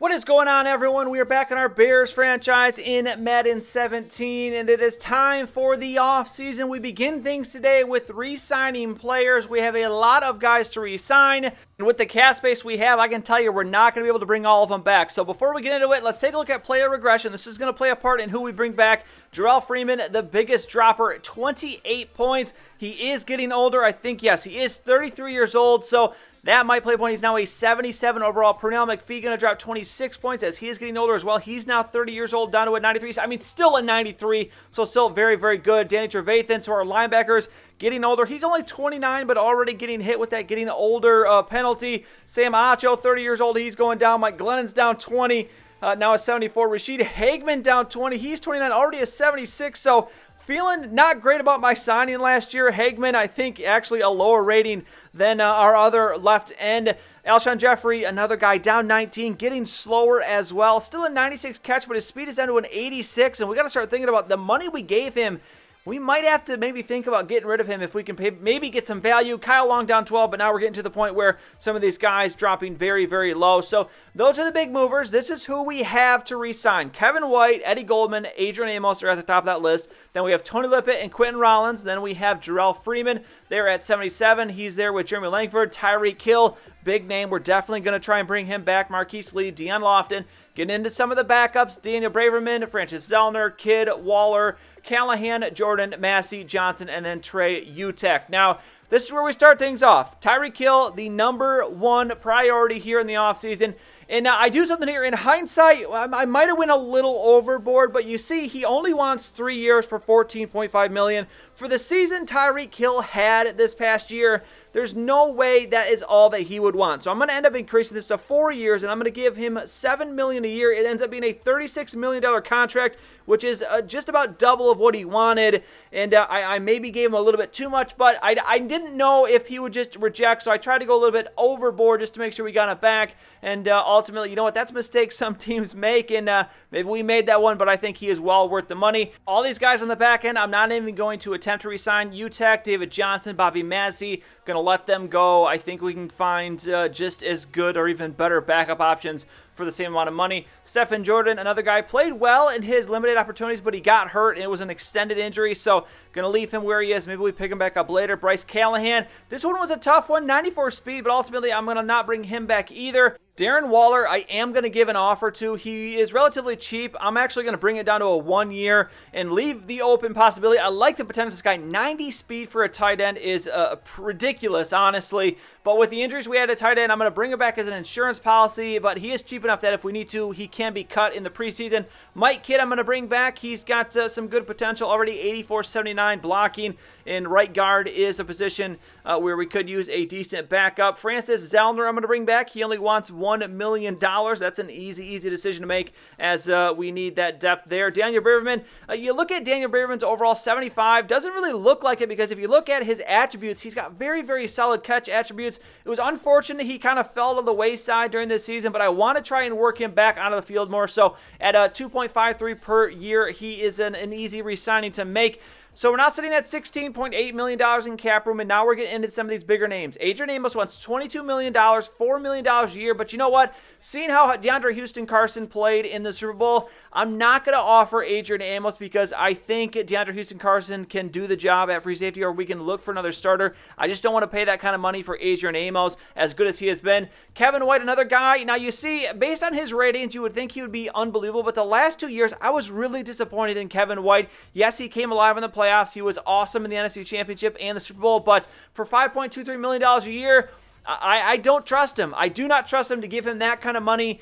What is going on, everyone? We are back in our Bears franchise in Madden 17, and it is time for the offseason. We begin things today with re-signing players. We have a lot of guys to re-sign, and with the cap space we have, I can tell you we're not going to be able to bring all of them back. So before we get into it, let's take a look at player regression. This is going to play a part in who we bring back. Jarrell Freeman, the biggest dropper, 28 points. He is getting older. I think, yes, he is 33 years old, so that might play a point. He's now a 77 overall. Pernell McPhee going to drop 26 points as he is getting older as well. He's now 30 years old, down to a 93. I mean, still a 93, so still very, very good. Danny Trevathan, so our linebackers, getting older. He's only 29, but already getting hit with that getting older penalty. Sam Acho, 30 years old. He's going down. Mike Glennon's down 20, now a 74. Rashid Hageman down 20. He's 29, already a 76, so feeling not great about my signing last year. Hageman, I think, actually a lower rating than our other left end. Alshon Jeffrey, another guy, down 19, getting slower as well. Still a 96 catch, but his speed is down to an 86, and we got to start thinking about the money we gave him. We might have to maybe think about getting rid of him if we can maybe get some value. Kyle Long down 12, but now we're getting to the point where some of these guys dropping very, very low. So those are the big movers. This is who we have to re-sign. Kevin White, Eddie Goldman, Adrian Amos are at the top of that list. Then we have Tony Lippett and Quentin Rollins. Then we have Jarrell Freeman. They're at 77. He's there with Jeremy Langford, Tyreek Hill. Big name. We're definitely going to try and bring him back. Marquise Lee, Deion Lofton. Getting into some of the backups. Daniel Braverman, Francis Zellner, Kidd, Waller, Callahan, Jordan, Massey, Johnson, and then Trey Utek. Now, this is where we start things off. Tyreek Hill, the number one priority here in the offseason. And now I do something here. In hindsight, I might have went a little overboard, but you see, he only wants 3 years for $14.5 million. For the season Tyreek Hill had this past year, there's no way that is all that he would want. So I'm going to end up increasing this to 4 years, and I'm going to give him $7 million a year. It ends up being a $36 million contract, which is just about double of what he wanted. And I maybe gave him a little bit too much, but I didn't know if he would just reject, so I tried to go a little bit overboard just to make sure we got it back. And ultimately, you know what? That's a mistake some teams make, and maybe we made that one, but I think he is well worth the money. All these guys on the back end, I'm not even going to attempt to resign. Utek, David Johnson, Bobby Massey, going to let them go. I think we can find just as good or even better backup options for the same amount of money. Stephen Jordan, another guy, played well in his limited opportunities, but he got hurt, and it was an extended injury, so going to leave him where he is. Maybe we pick him back up later. Bryce Callahan, this one was a tough one, 94 speed, but ultimately I'm going to not bring him back either. Darren Waller, I am going to give an offer to. He is relatively cheap. I'm actually going to bring it down to a 1 year and leave the open possibility. I like the potential of this guy. 90 speed for a tight end is ridiculous, honestly. But with the injuries we had at tight end, I'm going to bring it back as an insurance policy. But he is cheap enough that if we need to, he can be cut in the preseason. Mike Kidd, I'm going to bring back. He's got some good potential already. 84-79 blocking. And right guard is a position where we could use a decent backup. Francis Zellner, I'm going to bring back. He only wants $1 million. That's an easy decision to make as we need that depth there. Daniel Braverman, you look at Daniel Braverman's overall 75, doesn't really look like it because if you look at his attributes, he's got very, very solid catch attributes. It was unfortunate he kind of fell to the wayside during this season, but I want to try and work him back onto the field more. So at 2.53 per year, he is an easy re-signing to make. So we're now sitting at $16.8 million in cap room, and now we're getting into some of these bigger names. Adrian Amos wants $22 million, $4 million a year, but you know what? Seeing how DeAndre Houston Carson played in the Super Bowl, I'm not going to offer Adrian Amos because I think DeAndre Houston Carson can do the job at free safety, or we can look for another starter. I just don't want to pay that kind of money for Adrian Amos, as good as he has been. Kevin White, another guy. Now, you see, based on his ratings, you would think he would be unbelievable, but the last 2 years, I was really disappointed in Kevin White. Yes, he came alive in the playoffs. He was awesome in the NFC Championship and the Super Bowl, but for $5.23 million a year, I don't trust him. I do not trust him to give him that kind of money.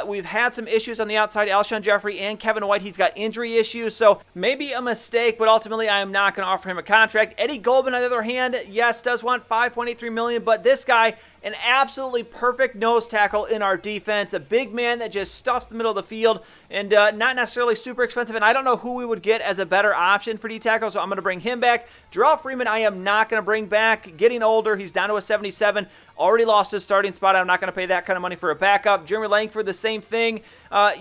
We've had some issues on the outside, Alshon Jeffrey and Kevin White. He's got injury issues, so maybe a mistake, but ultimately I am not going to offer him a contract. Eddie Goldman, on the other hand, yes, does want $5.83 million, but this guy, an absolutely perfect nose tackle in our defense, a big man that just stuffs the middle of the field, and not necessarily super expensive, and I don't know who we would get as a better option for D-tackle, so I'm going to bring him back. Jarrell Freeman, I am not going to bring back. Getting older, he's down to a 77, already lost his starting spot. I'm not going to pay that kind of money for a backup. Jeremy Langford, the same thing.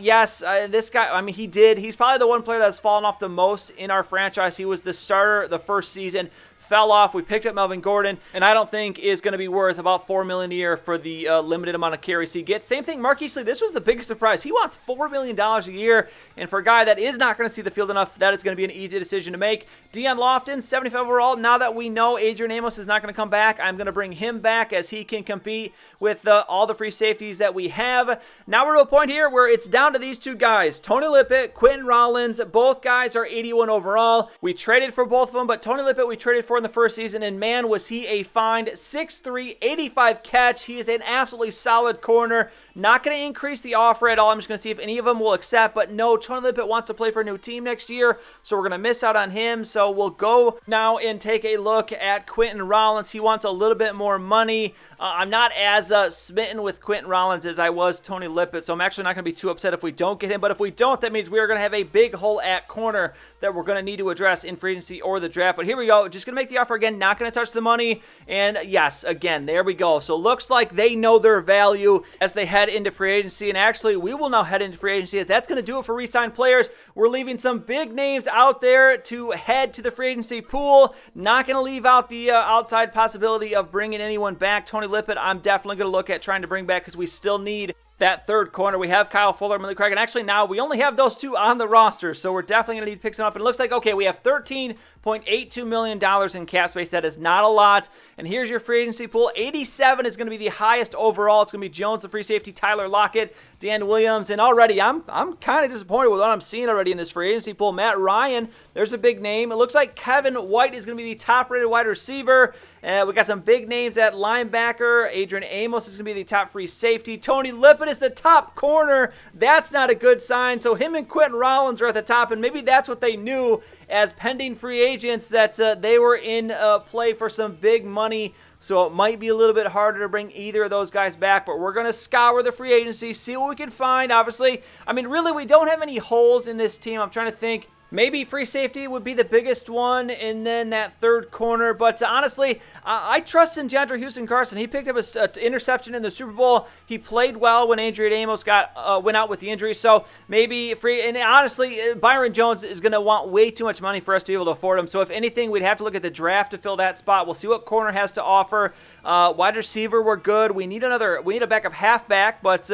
Yes, this guy, I mean, he's probably the one player that's fallen off the most in our franchise. He was the starter the first season, fell off. We picked up Melvin Gordon, and I don't think is going to be worth about $4 million a year for the limited amount of carries he gets. Same thing, Marquise Lee. This was the biggest surprise. He wants $4 million a year, and for a guy that is not going to see the field enough, that is going to be an easy decision to make. Deion Lofton, 75 overall. Now that we know Adrian Amos is not going to come back, I'm going to bring him back as he can compete with all the free safeties that we have. Now we're to a point here where it's down to these two guys, Tony Lippett, Quentin Rollins. Both guys are 81 overall. We traded for both of them, but Tony Lippett we traded for in the first season, and man, was he a find. 6'3", 85 catch. He is an absolutely solid corner. Not going to increase the offer at all. I'm just going to see if any of them will accept, but no, Tony Lippett wants to play for a new team next year, so we're going to miss out on him. So we'll go now and take a look at Quentin Rollins. He wants a little bit more money. I'm not as smitten with Quentin Rollins as I was Tony Lippett, so I'm actually not going to be too upset if we don't get him. But if we don't, that means we are going to have a big hole at corner that we're going to need to address in free agency or the draft. But here we go. Just going to make the offer again. Not going to touch the money. And yes, again, there we go. So looks like they know their value as they head into free agency. And actually, we will now head into free agency, as that's going to do it for Resign Players. We're leaving some big names out there to head to the free agency pool. Not going to leave out the outside possibility of bringing anyone back. Tony Lippett, I'm definitely going to look at trying to bring back, because we still need that third corner. We have Kyle Fuller, Millie Craig, and actually now we only have those two on the roster, so we're definitely going to need to pick some up. And it looks like, okay, we have $13.82 million in cap space. That is not a lot. And here's your free agency pool. 87 is going to be the highest overall. It's going to be Jones, the free safety, Tyler Lockett, Dan Williams, and already I'm kind of disappointed with what I'm seeing already in this free agency pool. Matt Ryan, there's a big name. It looks like Kevin White is going to be the top-rated wide receiver. We got some big names at linebacker. Adrian Amos is going to be the top free safety. Tony Lippett is the top corner. That's not a good sign. So him and Quentin Rollins are at the top, and maybe that's what they knew as pending free agents, that they were in play for some big money. So it might be a little bit harder to bring either of those guys back, but we're going to scour the free agency, see what we can find. Obviously, I mean, really, we don't have any holes in this team. I'm trying to think. Maybe free safety would be the biggest one, and then that third corner. But honestly, I trust in Jandre Houston-Carson. He picked up an interception in the Super Bowl. He played well when Adrian Amos went out with the injury. So maybe free. And honestly, Byron Jones is going to want way too much money for us to be able to afford him. So if anything, we'd have to look at the draft to fill that spot. We'll see what corner has to offer. Wide receiver, we're good. We need a backup halfback, but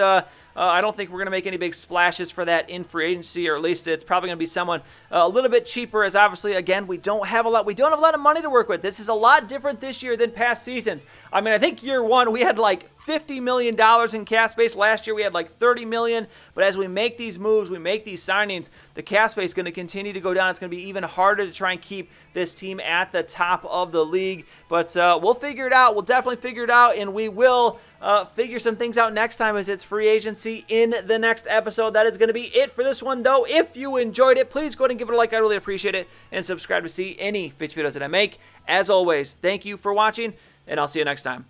I don't think we're going to make any big splashes for that in free agency, or at least it's probably going to be someone a little bit cheaper, as obviously, again, we don't have a lot of money to work with. This is a lot different this year than past seasons. I mean, I think year one we had like $50 million in cap space. Last year we had like $30 million. But as we make these moves, we make these signings, the cap space is going to continue to go down. It's going to be even harder to try and keep this team at the top of the league. But we'll figure it out. We'll definitely figure it out, and we will figure some things out next time as it's free agency in the next episode. That is going to be it for this one, though. If you enjoyed it, please go ahead and give it a like. I really appreciate it. And subscribe to see any Fitch videos that I make. As always, thank you for watching, and I'll see you next time.